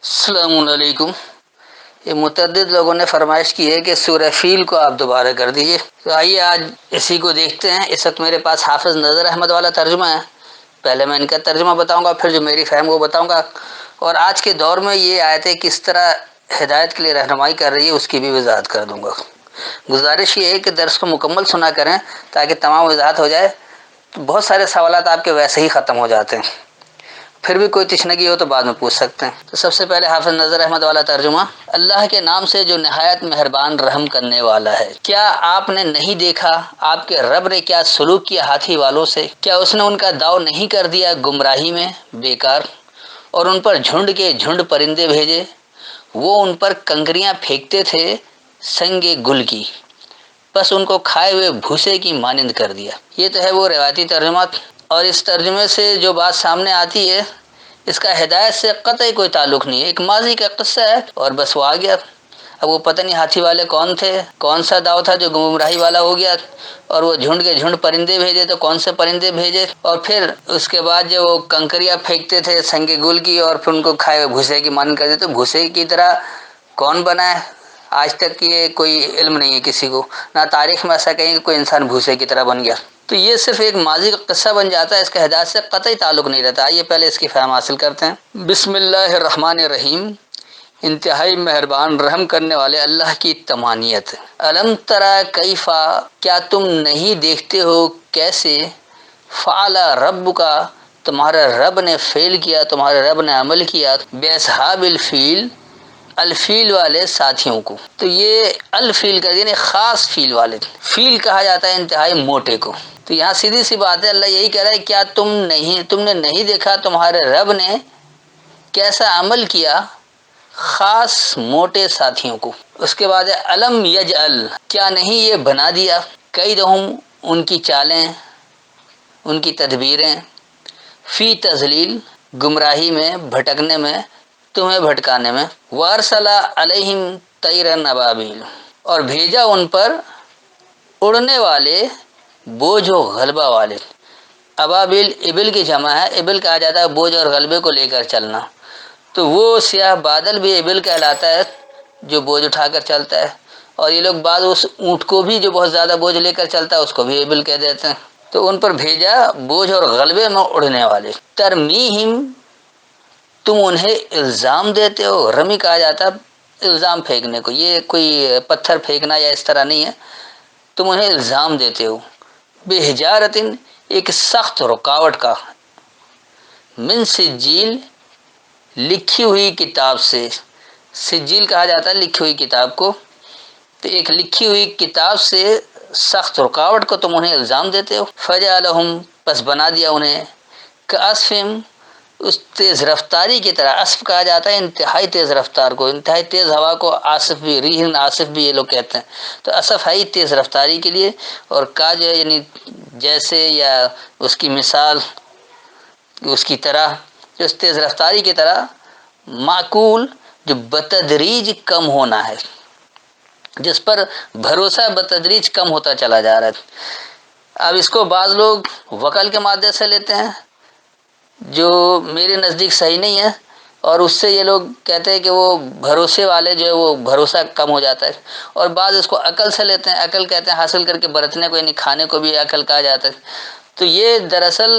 السلام علیکم۔ یہ متعدد لوگوں نے فرمائش کی ہے کہ سورہ فیل کو آپ دوبارہ کر دیجئے، تو آئیے آج اسی کو دیکھتے ہیں۔ اس وقت میرے پاس حافظ نظر احمد والا ترجمہ ہے، پہلے میں ان کا ترجمہ بتاؤں گا، پھر جو میری فہم وہ بتاؤں گا، اور آج کے دور میں یہ آیتیں کس طرح ہدایت کے لیے رہنمائی کر رہی ہے اس کی بھی وضاحت کر دوں گا۔ گزارش یہ ہے کہ درس کو مکمل سنا کریں تاکہ تمام وضاحت ہو جائے، تو بہت سارے سوالات آپ کے ویسے ہی ختم ہو جاتے ہیں، پھر بھی کوئی تشنگی ہو تو بعد میں پوچھ سکتے ہیں۔ تو سب سے پہلے حافظ نظر احمد والا ترجمہ۔ اللہ کے نام سے جو نہایت مہربان رحم کرنے والا ہے۔ کیا آپ نے نہیں دیکھا آپ کے رب نے کیا سلوک کیا ہاتھی والوں سے؟ کیا اس نے ان کا داؤ نہیں کر دیا گمراہی میں بیکار، اور ان پر جھنڈ کے جھنڈ پرندے بھیجے؟ وہ ان پر کنکریاں پھینکتے تھے سنگ گل کی، بس ان کو کھائے ہوئے بھوسے کی مانند کر دیا۔ یہ تو ہے وہ روایتی ترجمہ، اور اس ترجمے سے جو بات سامنے آتی ہے اس کا ہدایت سے قطعی کوئی تعلق نہیں ہے، ایک ماضی کا قصہ ہے اور بس وہ آ گیا۔ اب وہ پتہ نہیں ہاتھی والے کون تھے، کون سا داؤ تھا جو گمراہی والا ہو گیا، اور وہ جھنڈ کے جھنڈ پرندے بھیجے تو کون سے پرندے بھیجے، اور پھر اس کے بعد جو وہ کنکریاں پھینکتے تھے سنگ گل کی اور پھر ان کو کھائے ہوئے بھوسے کی مانند کر دیتے، تو بھوسے کی طرح کون بنا ہے؟ آج تک یہ کوئی علم نہیں ہے کسی کو، نہ تاریخ میں ایسا کہیں کہ کوئی انسان بھوسے کی طرح بن گیا۔ تو یہ صرف ایک ماضی کا قصہ بن جاتا ہے، اس کا ہدایت سے قطعی تعلق نہیں رہتا۔ آئیے پہلے اس کی فہم حاصل کرتے ہیں۔ بسم اللہ الرحمن الرحیم، انتہائی مہربان رحم کرنے والے اللہ کی تمانیت۔ الم تری کیفا، کیا تم نہیں دیکھتے ہو کیسے، فعل ربک، تمہارے رب نے فعل کیا، تمہارے رب نے عمل کیا، باصحاب الفیل، الفیل والے ساتھیوں کو۔ تو یہ الفیل کا یعنی خاص فیل والے، فیل کہا جاتا ہے انتہائی موٹے کو۔ تو یہاں سیدھی سی بات ہے، اللہ یہی کہہ رہا ہے کیا تم نے نہیں دیکھا تمہارے رب نے کیسا عمل کیا خاص موٹے ساتھیوں کو۔ اس کے بعد ہے الم یجعل، کیا نہیں یہ بنا دیا، کیدہم، ان کی چالیں، ان کی تدبیریں، فی تضلیل، گمراہی میں، بھٹکنے میں، تمہیں بھٹکانے میں، وارسل علیہم طیرا ابابیل، اور بھیجا ان پر اڑنے والے بوجھ و غلبہ والے۔ ابابیل ابل کی جمع ہے، ابل کہا جاتا ہے بوجھ اور غلبے کو لے کر چلنا، تو وہ سیاہ بادل بھی ابل کہلاتا ہے جو بوجھ اٹھا کر چلتا ہے، اور یہ لوگ بعض اس اونٹ کو بھی جو بہت زیادہ بوجھ لے کر چلتا ہے اس کو بھی ابل کہہ دیتے ہیں۔ تو ان پر بھیجا بوجھ اور غلبے میں اڑنے والے۔ ترمیہم، تم انہیں الزام دیتے ہو، رمی کہا جاتا ہے الزام پھینکنے کو، یہ کوئی پتھر پھینکنا یا اس طرح نہیں ہے، تم انہیں الزام دیتے ہو، بحجارتن، ایک سخت رکاوٹ کا، من سجیل، لکھی ہوئی کتاب سے، سجیل کہا جاتا ہے لکھی ہوئی کتاب کو، تو ایک لکھی ہوئی کتاب سے سخت رکاوٹ کو تم انہیں الزام دیتے ہو۔ فجعلہم، پس بنا دیا انہیں، کعصفم، اس تیز رفتاری کی طرح، عصف کہا جاتا ہے انتہائی تیز رفتار کو، انتہائی تیز ہوا کو عاصف بھی، ریحن عاصف بھی یہ لوگ کہتے ہیں، تو عصف ہے ہی تیز رفتاری کے لیے، اور کا جو ہے یعنی جیسے یا اس کی مثال اس کی طرح، اس تیز رفتاری کی طرح، معقول، جو بتدریج کم ہونا ہے، جس پر بھروسہ بتدریج کم ہوتا چلا جا رہا ہے۔ اب اس کو بعض لوگ وکل کے مادے سے لیتے ہیں جو میرے نزدیک صحیح نہیں ہے، اور اس سے یہ لوگ کہتے ہیں کہ وہ بھروسے والے جو ہے وہ بھروسہ کم ہو جاتا ہے، اور بعض اس کو عقل سے لیتے ہیں، عقل کہتے ہیں حاصل کر کے برتنے کو، یعنی کھانے کو بھی عقل کہا جاتا ہے۔ تو یہ دراصل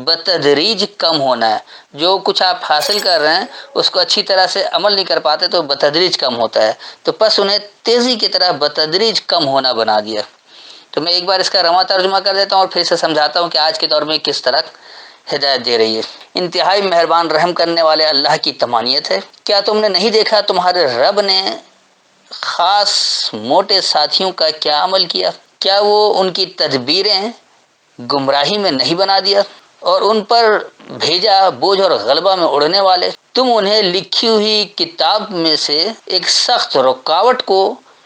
بتدریج کم ہونا ہے، جو کچھ آپ حاصل کر رہے ہیں اس کو اچھی طرح سے عمل نہیں کر پاتے تو بتدریج کم ہوتا ہے، تو پس انہیں تیزی کی طرح بتدریج کم ہونا بنا دیا۔ تو میں ایک بار اس کا رواں ترجمہ کر دیتا ہوں اور پھر سے سمجھاتا ہوں کہ آج کے دور میں کس طرح ہدایت دے رہی ہے۔ انتہائی مہربان رحم کرنے والے اللہ کی تمانیت ہے، کیا تم نے نہیں دیکھا تمہارے رب نے خاص موٹے ساتھیوں کا کیا عمل کیا؟ کیا وہ ان کی تدبیریں گمراہی میں نہیں بنا دیا، اور ان پر بھیجا بوجھ اور غلبہ میں اڑنے والے؟ تم انہیں لکھی ہوئی کتاب میں سے ایک سخت رکاوٹ کو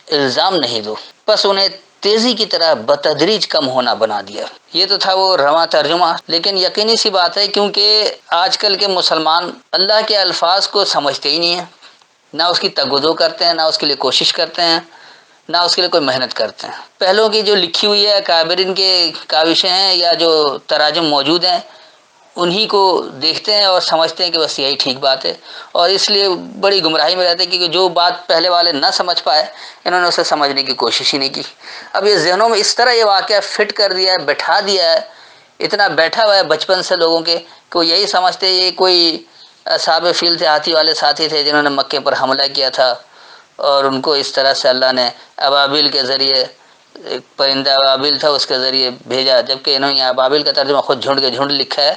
الزام نہیں دو، بس انہیں تیزی کی طرح بتدریج کم ہونا بنا دیا۔ یہ تو تھا وہ رواں ترجمہ، لیکن یقینی سی بات ہے کیونکہ آج کل کے مسلمان اللہ کے الفاظ کو سمجھتے ہی نہیں ہیں، نہ اس کی تگودو کرتے ہیں، نہ اس کے لیے کوشش کرتے ہیں، نہ اس کے لیے کوئی محنت کرتے ہیں۔ پہلوں کی جو لکھی ہوئی ہے کابرین کے کاوشیں ہیں یا جو تراجم موجود ہیں انہی کو دیکھتے ہیں اور سمجھتے ہیں کہ بس یہی ٹھیک بات ہے، اور اس لیے بڑی گمراہی میں رہتے ہیں، کیونکہ جو بات پہلے والے نہ سمجھ پائے انہوں نے اسے سمجھنے کی کوشش ہی نہیں کی۔ اب یہ ذہنوں میں اس طرح یہ واقعہ فٹ کر دیا ہے، بٹھا دیا ہے، اتنا بیٹھا ہوا ہے بچپن سے لوگوں کے کہ وہ یہی سمجھتے یہ کوئی اصحاب فیل تھے، ہاتھی والے ساتھی تھے جنہوں نے مکے پر حملہ کیا تھا، اور ان کو اس طرح سے اللہ نے ابابیل کے ذریعے، ایک پرندہ ابابیل تھا اس کے ذریعے بھیجا، جبکہ انہوں نے ابابیل کا ترجمہ خود جھنڈ کے جھنڈ لکھا ہے،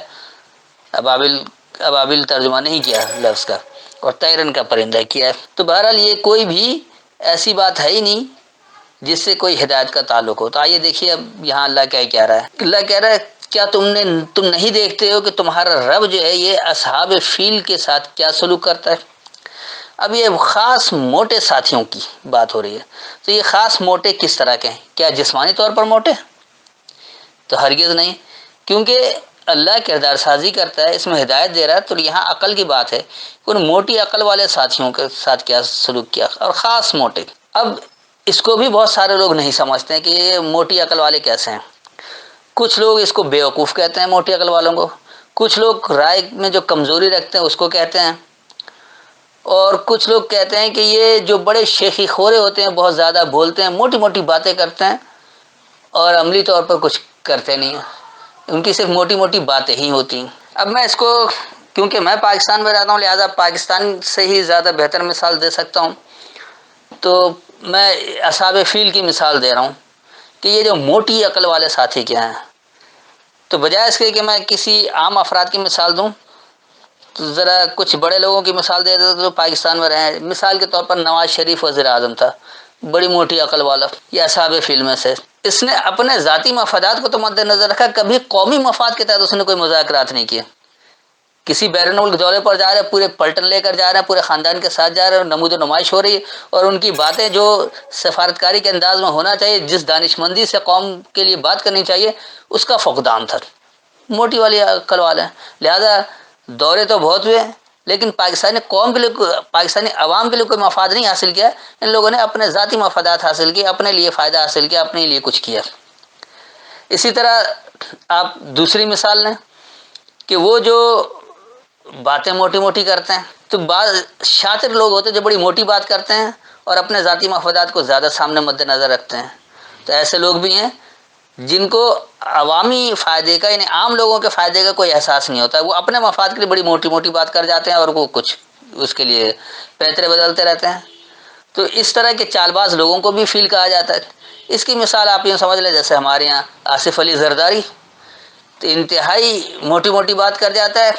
ابابیل ترجمہ نہیں کیا لفظ کا، اور تیرن کا پرندہ کیا ہے۔ تو بہرحال یہ کوئی بھی ایسی بات ہے ہی نہیں جس سے کوئی ہدایت کا تعلق ہو۔ تو آئیے دیکھیے اب یہاں اللہ کیا کہہ رہا ہے۔ اللہ کہہ رہا ہے کیا تم نہیں دیکھتے ہو کہ تمہارا رب جو ہے یہ اصحاب فیل کے ساتھ کیا سلوک کرتا ہے؟ اب یہ خاص موٹے ساتھیوں کی بات ہو رہی ہے۔ تو یہ خاص موٹے کس طرح کے ہیں؟ کیا جسمانی طور پر موٹے؟ تو ہرگز نہیں، کیونکہ اللہ کردار سازی کرتا ہے، اس میں ہدایت دے رہا ہے، تو یہاں عقل کی بات ہے کہ ان موٹی عقل والے ساتھیوں کے ساتھ کیا سلوک کیا، اور خاص موٹے۔ اب اس کو بھی بہت سارے لوگ نہیں سمجھتے ہیں کہ یہ موٹی عقل والے کیسے ہیں۔ کچھ لوگ اس کو بیوقوف کہتے ہیں، موٹی عقل والوں کو، کچھ لوگ رائے میں جو کمزوری رکھتے ہیں اس کو کہتے ہیں، اور کچھ لوگ کہتے ہیں کہ یہ جو بڑے شیخی خورے ہوتے ہیں، بہت زیادہ بولتے ہیں، موٹی موٹی باتیں کرتے ہیں اور عملی طور پر کچھ کرتے نہیں ہیں، ان کی صرف موٹی موٹی باتیں ہی ہوتی ہیں۔ اب میں اس کو، کیونکہ میں پاکستان میں رہتا ہوں لہٰذا پاکستان سے ہی زیادہ بہتر مثال دے سکتا ہوں، تو میں اصحاب فیل کی مثال دے رہا ہوں کہ یہ جو موٹی عقل والے ساتھی کیا ہیں، تو بجائے اس کے کہ میں کسی عام افراد کی مثال دوں تو ذرا کچھ بڑے لوگوں کی مثال دے دیتا، جو پاکستان میں رہے ہیں۔ مثال کے طور پر نواز شریف وزیر اعظم تھا، بڑی موٹی عقل والا، یہ اصحاب فیل میں سے۔ اس نے اپنے ذاتی مفادات کو تو مد نظر رکھا، کبھی قومی مفاد کے تحت اس نے کوئی مذاکرات نہیں کیے۔ کسی بیرون ملک دورے پر جا رہے ہیں، پورے پلٹن لے کر جا رہے ہیں، پورے خاندان کے ساتھ جا رہے ہیں، نمود و نمائش ہو رہی ہے، اور ان کی باتیں جو سفارتکاری کے انداز میں ہونا چاہیے، جس دانشمندی سے قوم کے لیے بات کرنی چاہیے، اس کا فقدان تھا۔ موٹی والی عقل والے ہیں، لہذا دورے تو بہت ہوئے لیکن پاکستانی قوم کے لیے، پاکستانی عوام کے لیے کوئی مفاد نہیں حاصل کیا۔ ان لوگوں نے اپنے ذاتی مفادات حاصل کیے، اپنے لیے فائدہ حاصل کیا، اپنے لیے کچھ کیا۔ اسی طرح آپ دوسری مثال لیں کہ وہ جو باتیں موٹی موٹی کرتے ہیں، تو بعض شاطر لوگ ہوتے ہیں جو بڑی موٹی بات کرتے ہیں اور اپنے ذاتی مفادات کو زیادہ سامنے مد نظر رکھتے ہیں۔ تو ایسے لوگ بھی ہیں جن کو عوامی فائدے کا، یعنی عام لوگوں کے فائدے کا کوئی احساس نہیں ہوتا، وہ اپنے مفاد کے لیے بڑی موٹی موٹی بات کر جاتے ہیں اور وہ کچھ اس کے لیے پیترے بدلتے رہتے ہیں۔ تو اس طرح کے چال باز لوگوں کو بھی فیل کہا جاتا ہے۔ اس کی مثال آپ یوں سمجھ لیں جیسے ہمارے یہاں آصف علی زرداری، تو انتہائی موٹی موٹی بات کر جاتا ہے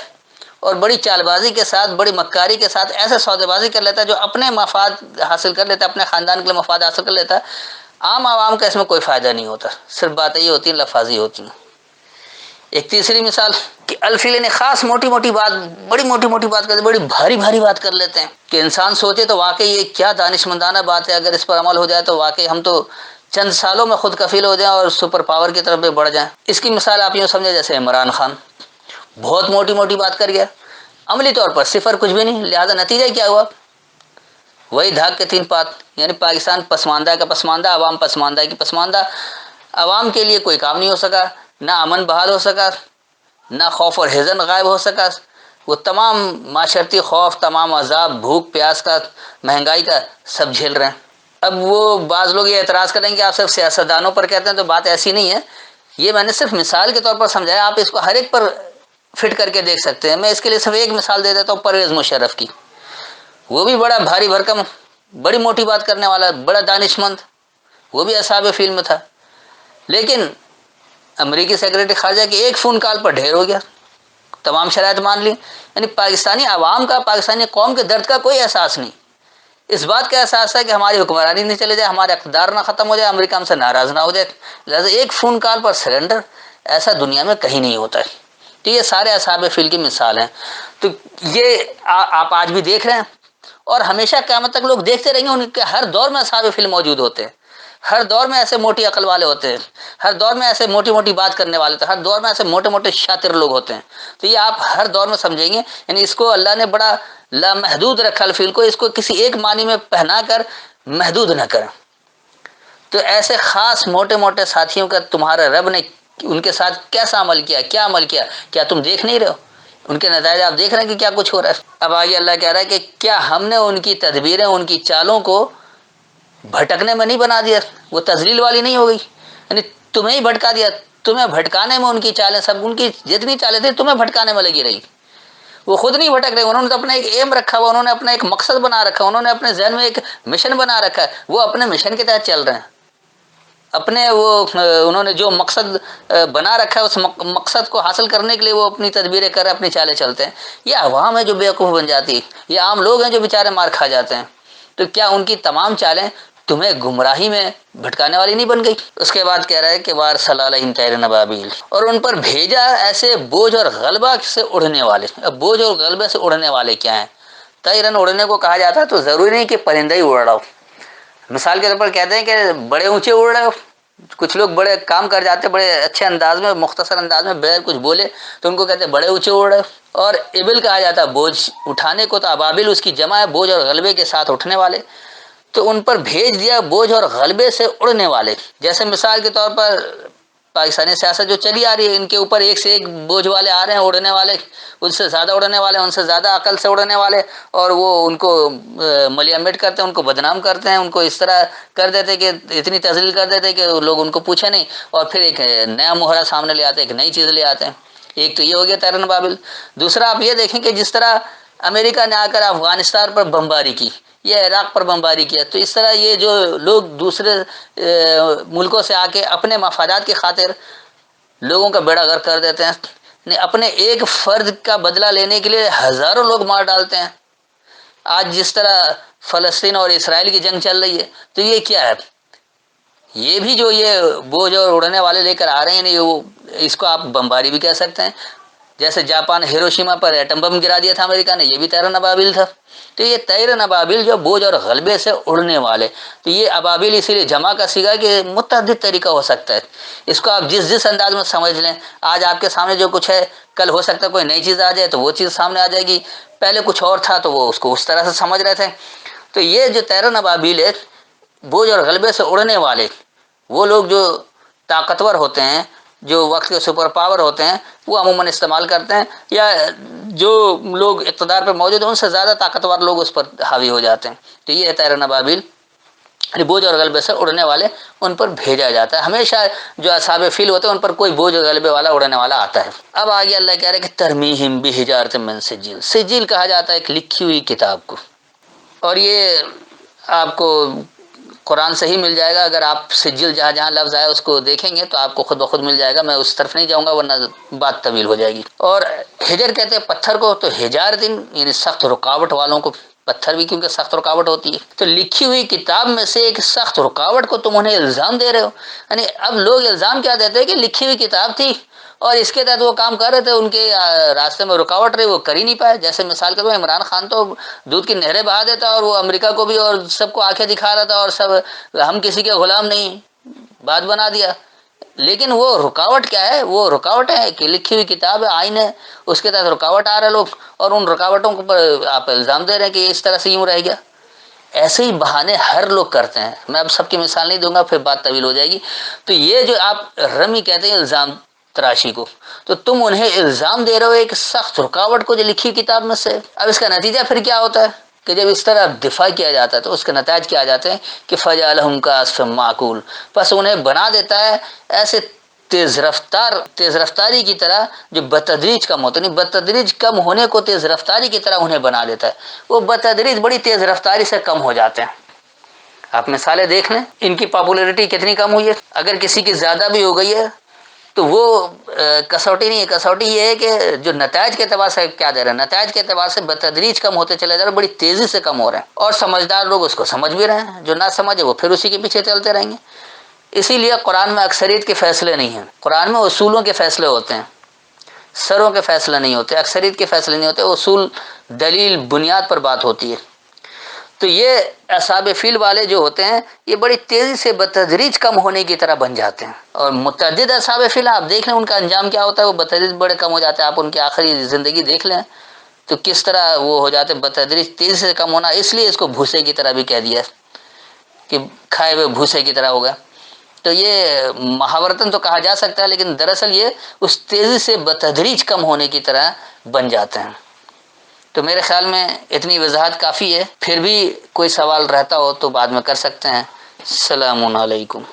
اور بڑی چال بازی کے ساتھ، بڑی مکاری کے ساتھ ایسے سودے بازی کر لیتا ہے جو اپنے مفاد حاصل کر لیتا ہے، اپنے خاندان کے لیے مفاد حاصل کر لیتا ہے۔ عام عوام کا اس میں کوئی فائدہ نہیں ہوتا، صرف باتیں ہی ہوتی ہیں، لفاظی ہوتی ہیں۔ ایک تیسری مثال کہ الفیل نے خاص موٹی موٹی بات، بڑی موٹی موٹی بات کرتے، بڑی بھاری بھاری بات کر لیتے ہیں کہ انسان سوچے تو واقعی یہ کیا دانشمندانہ بات ہے، اگر اس پر عمل ہو جائے تو واقعی ہم تو چند سالوں میں خود کفیل ہو جائیں اور سپر پاور کی طرف بھی بڑھ جائیں۔ اس کی مثال آپ یوں سمجھیں جیسے عمران خان، بہت موٹی موٹی بات کر گیا، عملی طور پر صفر کچھ بھی نہیں، لہذا نتیجہ کیا ہوا؟ وہی دھاگ کے تین پات، یعنی پاکستان پسماندہ کا پسماندہ، عوام پسماندہ کی پسماندہ، عوام کے لیے کوئی کام نہیں ہو سکا، نہ امن بحال ہو سکا، نہ خوف اور حزن غائب ہو سکا، وہ تمام معاشرتی خوف، تمام عذاب، بھوک پیاس کا، مہنگائی کا، سب جھیل رہے ہیں۔ اب وہ بعض لوگ یہ اعتراض کریں کہ آپ صرف سیاستدانوں پر کہتے ہیں، تو بات ایسی نہیں ہے، یہ میں نے صرف مثال کے طور پر سمجھایا، آپ اس کو ہر ایک پر فٹ کر کے دیکھ سکتے ہیں۔ میں اس کے لیے صرف ایک مثال دے دیتا ہوں، پرویز مشرف کی۔ وہ بھی بڑا بھاری بھرکم، بڑی موٹی بات کرنے والا، بڑا دانشمند، وہ بھی اصحاب فیل میں تھا، لیکن امریکی سیکرٹری خارجہ کی ایک فون کال پر ڈھیر ہو گیا، تمام شرائط مان لی۔ یعنی پاکستانی عوام کا، پاکستانی قوم کے درد کا کوئی احساس نہیں، اس بات کا احساس ہے کہ ہماری حکمرانی نہیں چلے جائے، ہمارا اقتدار نہ ختم ہو جائے، امریکہ ہم سے ناراض نہ ہو جائے، لہٰذا ایک فون کال پر سرنڈر، ایسا دنیا میں کہیں نہیں ہوتا ہے۔ تو یہ سارے اصحاب فیل کی مثال ہیں۔ تو یہ آپ آج بھی دیکھ رہے ہیں اور ہمیشہ قیامت تک لوگ دیکھتے رہیں گے، ان کے ہر دور میں اصحاب فیل موجود ہوتے ہیں، ہر دور میں ایسے موٹی عقل والے ہوتے ہیں، ہر دور میں ایسے موٹی موٹی بات کرنے والے ہوتے ہیں، ہر دور میں ایسے موٹے موٹے شاطر لوگ ہوتے ہیں۔ تو یہ آپ ہر دور میں سمجھیں گے، یعنی اس کو اللہ نے بڑا لامحدود رکھا الفیل کو، اس کو کسی ایک معنی میں پہنا کر محدود نہ کریں۔ تو ایسے خاص موٹے موٹے ساتھیوں کا تمہارا رب نے کہ ان کے ساتھ کیسا عمل کیا، کیا عمل کیا تم دیکھ نہیں رہے ہو؟ ان کے نتائج آپ دیکھ رہے ہیں کہ کیا کچھ ہو رہا ہے۔ اب آگے اللہ کہہ رہا ہے کہ کیا ہم نے ان کی تدبیریں، ان کی چالوں کو بھٹکنے میں نہیں بنا دیا؟ وہ تذلیل والی نہیں ہو گئی، یعنی تمہیں ہی بھٹکا دیا، تمہیں بھٹکانے میں ان کی چالیں، سب ان کی جتنی چالیں تھیں تمہیں بھٹکانے میں لگی رہی۔ وہ خود نہیں بھٹک رہے، انہوں نے تو اپنا ایک ایم رکھا ہوا، انہوں نے اپنا ایک مقصد بنا رکھا، انہوں نے اپنے ذہن میں ایک مشن بنا رکھا ہے، وہ اپنے مشن کے تحت چل رہے ہیں، اپنے وہ انہوں نے جو مقصد بنا رکھا ہے اس مقصد کو حاصل کرنے کے لیے وہ اپنی تدبیریں کر اپنی چالیں چلتے ہیں۔ یہ عوام ہے جو بیوقوف بن جاتی ہے، یہ عام لوگ ہیں جو بیچارے مار کھا جاتے ہیں۔ تو کیا ان کی تمام چالیں تمہیں گمراہی میں بھٹکانے والی نہیں بن گئی؟ اس کے بعد کہہ رہا ہے کہ وارسل علیہم طیر ابابیل، اور ان پر بھیجا ایسے بوجھ اور غلبہ سے اڑنے والے۔ اب بوجھ اور غلبے سے اڑنے والے کیا ہیں؟ طیرن اڑنے کو کہا جاتا ہے تو ضروری نہیں کہ پرندہ ہی اڑ رہا ہو۔ مثال کے طور پر کہتے ہیں کہ بڑے اونچے اڑ رہے ہو، کچھ لوگ بڑے کام کر جاتے بڑے اچھے انداز میں، مختصر انداز میں، بغیر کچھ بولے، تو ان کو کہتے ہیں بڑے اونچے اڑ رہے ہو۔ اور ابل کہا جاتا ہے بوجھ اٹھانے کو، تو ابابل اس کی جمع ہے، بوجھ اور غلبے کے ساتھ اٹھنے والے۔ تو ان پر بھیج دیا بوجھ اور غلبے سے اڑنے والے۔ جیسے مثال کے طور پر پاکستانی سیاست جو چلی آ رہی ہے، ان کے اوپر ایک سے ایک بوجھ والے آ رہے ہیں، اڑنے والے، ان سے زیادہ اڑنے والے، ان سے زیادہ عقل سے اڑنے والے، اور وہ ان کو ملیامٹ کرتے ہیں، ان کو بدنام کرتے ہیں، ان کو اس طرح کر دیتے کہ اتنی تذلیل کر دیتے کہ لوگ ان کو پوچھے نہیں، اور پھر ایک نیا مہرہ سامنے لے آتے ہیں، ایک نئی چیز لے آتے ہیں۔ ایک تو یہ ہو گیا طیرن ابابیل۔ دوسرا آپ یہ دیکھیں کہ جس طرح امریکہ نے آ کر افغانستان پر بمباری کی یا عراق پر بمباری کیا، تو اس طرح یہ جو لوگ دوسرے ملکوں سے آ کے اپنے مفادات کی خاطر لوگوں کا بیڑا غرق کر دیتے ہیں، اپنے ایک فرد کا بدلہ لینے کے لیے ہزاروں لوگ مار ڈالتے ہیں۔ آج جس طرح فلسطین اور اسرائیل کی جنگ چل رہی ہے، تو یہ کیا ہے؟ یہ بھی جو یہ بوجھ اور اڑنے والے لے کر آ رہے ہیں، نہیں وہ اس کو آپ بمباری بھی کہہ سکتے ہیں۔ جیسے جاپان ہیروشیما پر ایٹم بم گرا دیا تھا امریکہ نے، یہ بھی طیرن ابابیل تھا۔ تو یہ طیرن ابابیل جو بوجھ اور غلبے سے اڑنے والے، تو یہ ابابیل اسی لیے جمع کا صیغہ کہ متعدد طریقہ ہو سکتا ہے، اس کو آپ جس انداز میں سمجھ لیں۔ آج آپ کے سامنے جو کچھ ہے، کل ہو سکتا ہے کوئی نئی چیز آ جائے تو وہ چیز سامنے آ جائے گی، پہلے کچھ اور تھا تو وہ اس کو اس طرح سے سمجھ رہے تھے۔ تو یہ جو طیرن ابابیل ہے، بوجھ اور غلبے سے اڑنے والے، وہ لوگ جو طاقتور ہوتے ہیں، جو وقت کے سپر پاور ہوتے ہیں، وہ عموماً استعمال کرتے ہیں، یا جو لوگ اقتدار پہ موجود ہیں ان سے زیادہ طاقتور لوگ اس پر حاوی ہو جاتے ہیں۔ تو یہ ہے طیرن ابابیل، بوجھ اور غلبے سے اڑنے والے، ان پر بھیجا جاتا ہے۔ ہمیشہ جو اصحاب فیل ہوتے ہیں ان پر کوئی بوجھ اور غلبے والا اڑنے والا آتا ہے۔ اب آگے اللہ کہہ رہے کہ ترمیہم بحجارۃ من سجیل، سجیل کہا جاتا ہے ایک لکھی ہوئی کتاب کو، اور یہ آپ کو قرآن سے ہی مل جائے گا۔ اگر آپ سجل جہاں جہاں لفظ آیا اس کو دیکھیں گے تو آپ کو خود بخود مل جائے گا، میں اس طرف نہیں جاؤں گا ورنہ بات طویل ہو جائے گی۔ اور حجر کہتے ہیں پتھر کو، تو حجارتن یعنی سخت رکاوٹ والوں کو، پتھر بھی کیونکہ سخت رکاوٹ ہوتی ہے۔ تو لکھی ہوئی کتاب میں سے ایک سخت رکاوٹ کو تم انہیں الزام دے رہے ہو، یعنی اب لوگ الزام کیا دیتے ہیں کہ لکھی ہوئی کتاب تھی اور اس کے تحت وہ کام کر رہے تھے، ان کے راستے میں رکاوٹ رہی، وہ کر ہی نہیں پائے۔ جیسے مثال کے طور پر عمران خان تو دودھ کی نہریں بہا دیتا اور وہ امریکہ کو بھی اور سب کو آنکھیں دکھا رہا تھا، اور سب ہم کسی کے غلام نہیں بات بنا دیا۔ لیکن وہ رکاوٹ کیا ہے؟ وہ رکاوٹ ہے کہ لکھی ہوئی کتاب ہے، آئین ہے، اس کے تحت رکاوٹ آ رہے لوگ، اور ان رکاوٹوں پر آپ الزام دے رہے ہیں کہ اس طرح سے یوں رہ گیا۔ ایسے ہی بہانے ہر لوگ کرتے ہیں، میں اب سب کی مثال نہیں دوں گا پھر بات طویل ہو جائے گی۔ تو یہ جو آپ رمی کہتے ہیں الزام تراشی کو، تو تم انہیں الزام دے رہے ہو ایک سخت رکاوٹ کو جو لکھی کتاب میں سے۔ اب اس کا نتیجہ پھر کیا ہوتا ہے کہ جب اس طرح دفاع کیا جاتا ہے تو اس کے نتائج کیا آ جاتے ہیں کہ فجعلہم کعصف معقول، پس انہیں بنا دیتا ہے ایسے تیز رفتاری کی طرح جو بتدریج کم ہوتا ہے، نہیں بتدریج کم ہونے کو تیز رفتاری کی طرح انہیں بنا دیتا ہے، وہ بتدریج بڑی تیز رفتاری سے کم ہو جاتے ہیں۔ آپ مثالیں دیکھ لیں، ان کی پاپولیرٹی کتنی کم ہوئی ہے۔ اگر کسی کی زیادہ بھی ہو گئی ہے تو وہ کسوٹی نہیں ہے، کسوٹی یہ ہے کہ جو نتائج کے اعتبار سے کیا دے رہے ہیں، نتائج کے اعتبار سے بتدریج کم ہوتے چلے جا رہے ہیں، بڑی تیزی سے کم ہو رہے ہیں، اور سمجھدار لوگ اس کو سمجھ بھی رہے ہیں، جو نہ سمجھے وہ پھر اسی کے پیچھے چلتے رہیں گے۔ اسی لیے قرآن میں اکثریت کے فیصلے نہیں ہیں، قرآن میں اصولوں کے فیصلے ہوتے ہیں، سروں کے فیصلے نہیں ہوتے، اکثریت کے فیصلے نہیں ہوتے، اصول دلیل بنیاد پر بات ہوتی ہے۔ تو یہ اصحاب فیل والے جو ہوتے ہیں یہ بڑی تیزی سے بتدریج کم ہونے کی طرح بن جاتے ہیں، اور متعدد اصحاب فیل آپ دیکھ لیں ان کا انجام کیا ہوتا ہے، وہ بتدریج بڑے کم ہو جاتے ہیں۔ آپ ان کی آخری زندگی دیکھ لیں تو کس طرح وہ ہو جاتے ہیں بتدریج تیزی سے کم ہونا، اس لیے اس کو بھوسے کی طرح بھی کہہ دیا کہ کھائے ہوئے بھوسے کی طرح ہوگا۔ تو یہ محاورتاً تو کہا جا سکتا ہے، لیکن دراصل یہ اس تیزی سے بتدریج کم ہونے کی طرح بن جاتے ہیں۔ تو میرے خیال میں اتنی وضاحت کافی ہے، پھر بھی کوئی سوال رہتا ہو تو بعد میں کر سکتے ہیں۔ السلام علیکم۔